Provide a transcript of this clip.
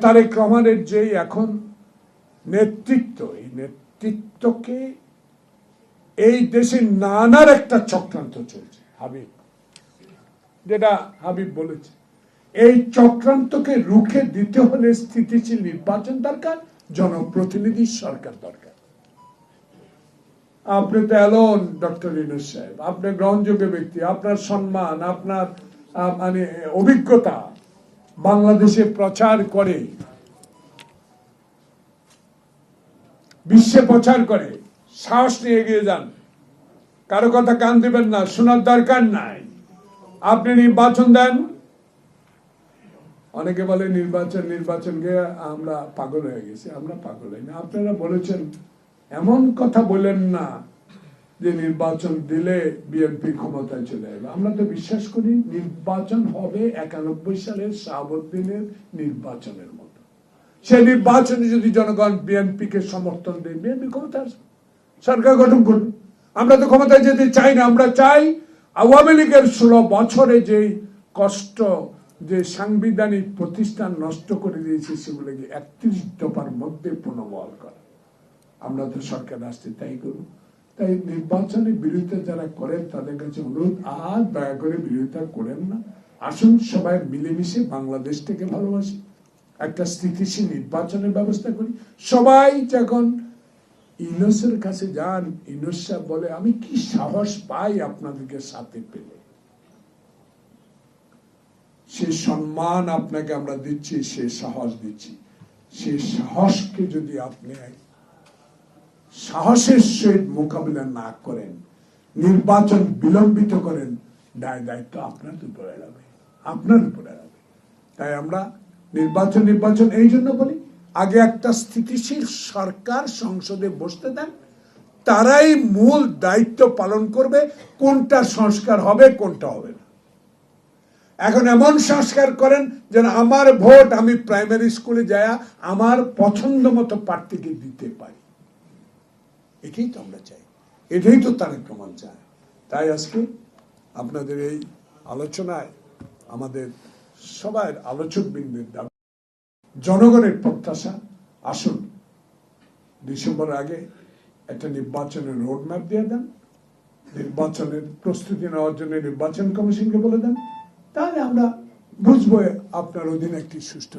তারেক রহমানের যে এখন নেতৃত্ব, এই নেতৃত্বকে এই দেশে নানার একটা চক্রান্ত চলছে। হাবিব, যেটা হাবিব বলেছে, এই চক্রান্তকে রুখে দিতে হলে স্থিতিশীল নির্বাচন দরকার, জনপ্রতিনিধি সরকার দরকার। আপনি তো এলন ডক্টর ইউনূস সাহেব, আপনি গ্রহণযোগ্য ব্যক্তি, আপনার সম্মান, আপনার মানে অভিজ্ঞতা বাংলাদেশে প্রচার করে, বিশ্বে প্রচার করে, সাহস নিয়ে এগিয়ে যান। কারো কথা কান দিবেন না, শোনার দরকার নাই। আপনি নির্বাচন দেন। অনেকে বলে নির্বাচনকে আমরা পাগল হয়ে গেছি। আমরা পাগল হই না। আপনারা বলেছেন, এমন কথা বলেন না যে নির্বাচন দিলে বিএনপি ক্ষমতায় চলে যাবে। আমরা তো বিশ্বাস করি নির্বাচন হবে 91 সালের শাহাবুদ্দিনের নির্বাচনের মতো। সেই নির্বাচনে যদি জনগণ বিএনপিকে সমর্থন দেয়, বিএনপি ক্ষমতা আসবে, সরকার গঠন করবে। আমরা তো ক্ষমতায় যেতে চাই না। আমরা চাই আওয়ামী লীগের 16 বছরে যে কষ্ট, যে সাংবিধানিক প্রতিষ্ঠান নষ্ট করে দিয়েছে, সেগুলোকে 31 দফার মধ্যে পুনর্বহাল করা। আমরা তো সরকার আসতে তাই করব। তাই নির্বাচনে বিরোধিতা যারা করেন তাদের কাছে অনুরোধ, আর দয়া করে বিরোধিতা করেন না। আসুন সবাই মিলেমিশে বাংলাদেশটাকে ভালোবাসি, একটা স্থিতিশীল নির্বাচনের ব্যবস্থা করি। সবাই যখন ইউনূসের কাছে যান, ইউনূস সাহেব বলে, আমি কি সাহস পাই আপনাদেরকে সাথে পেলে। সে সম্মান আপনাকে আমরা দিচ্ছি, সে সাহস দিচ্ছি। সে সাহসকে যদি আপনি সাহসের সহিত মোকাবিলা না করেন, নির্বাচন বিলম্বিত করেন, দায়িত্ব আপনার উপরে যাবে, আপনার উপরে যাবে। তাই আমরা নির্বাচন এই জন্য বলি, আগে একটা স্থিতিশীল সরকার সংসদে বসতে দেন, তারাই মূল দায়িত্ব পালন করবে, কোনটা সংস্কার হবে কোনটা হবে না। এখন এমন সংস্কার করেন যেন আমার ভোট আমি প্রাইমারি স্কুলে যায় আমার পছন্দ মতো প্রার্থীকে দিতে পারি। এটাই তো আমরা চাই, এটাই তো তারেক রহমান চায়। তাই আজকে আপনাদের এই আলোচনায় আমাদের সবার আলোচক বৃন্দের দাবি, জনগণের প্রত্যাশা, আসুন ডিসেম্বর আগে একটা নির্বাচনের রোড ম্যাপ দিয়ে দেন, নির্বাচনের প্রস্তুতি নেওয়ার জন্য নির্বাচন কমিশনকে বলে দেন, তাহলে আমরা বুঝবো আপনার অধীনে একটি সুষ্ঠু